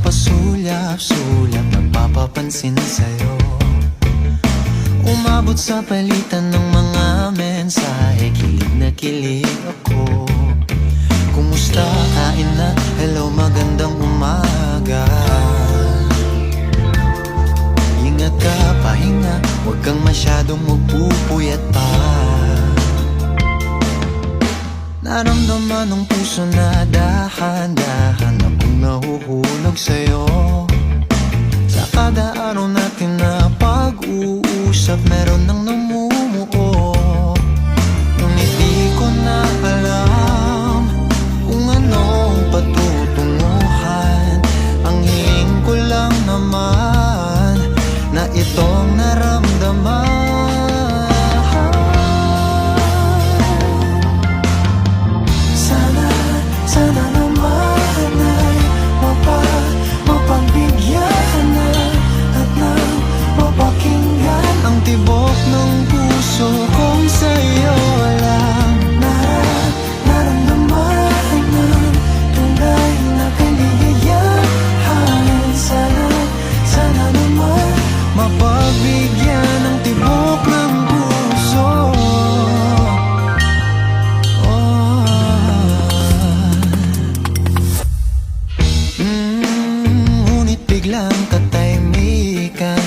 pasulyap-sulyap, nagpapapansin sa'yo. Umabot sa palitan ng mga mensahe, kilig na kilig ako. Kumusta, kain na, hello, magandang umaga. Ingat ka, pahinga, huwag kang masyadong magpupuyat pa. Naramdaman ng puso na dahan-dahan akong nahuhulog sa'yo. Sa kada araw natin na pag-uusap, meron nang namumuo. Ngunit di ko na alam kung anong patutunguhan. Ang hiling ko lang naman na itong naramdaman. Sana naman ay mapagbigyan na at nang mapakinggan ang tibok ng puso kong sa'yo lang. Naramdaman ng tunay na kaligayahan. Sana naman mapagbigyan ang tibok ng puso. Ngunit biglang katahimikan,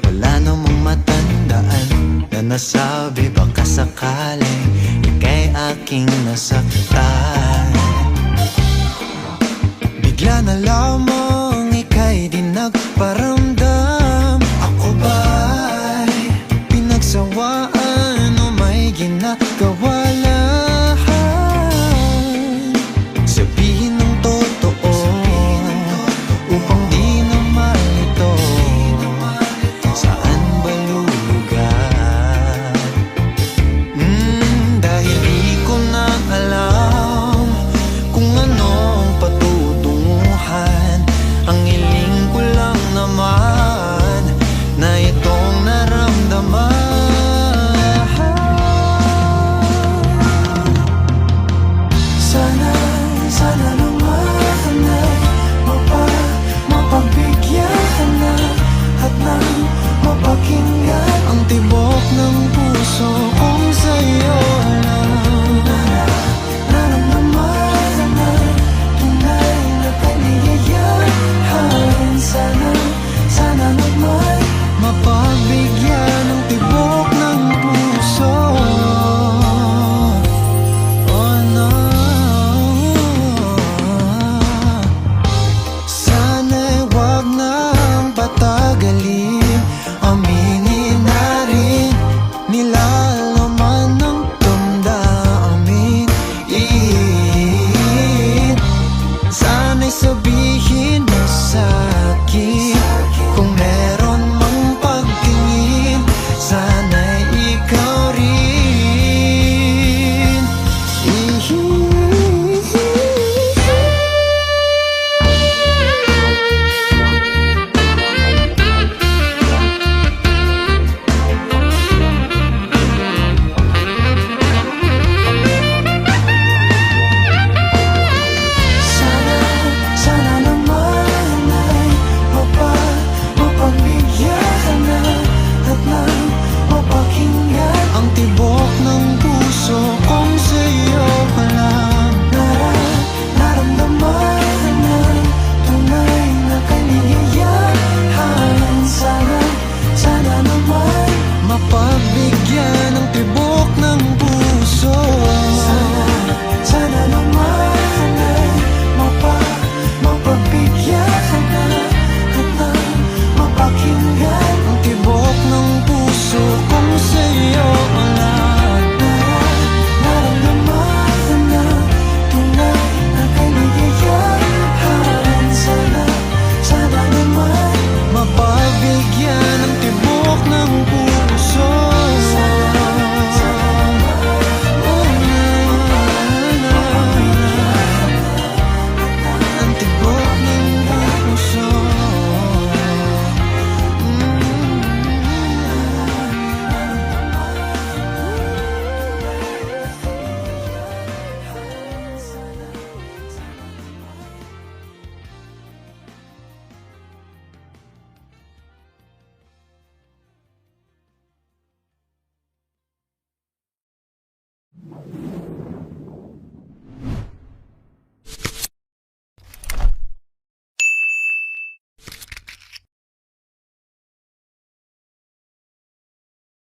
wala namang matandaan na nasabi baka sakaling ika'y aking nasaktan. Bigla na lamang ika'y di nagparamdam. Ako ba'y pinagsawaan o may ginagawa lang? Sabihin ng totoo upang di na malito. Saan ba lulugar? Dahil di ko na alam kung anong patutunguhan. Ang hiling ko lang naman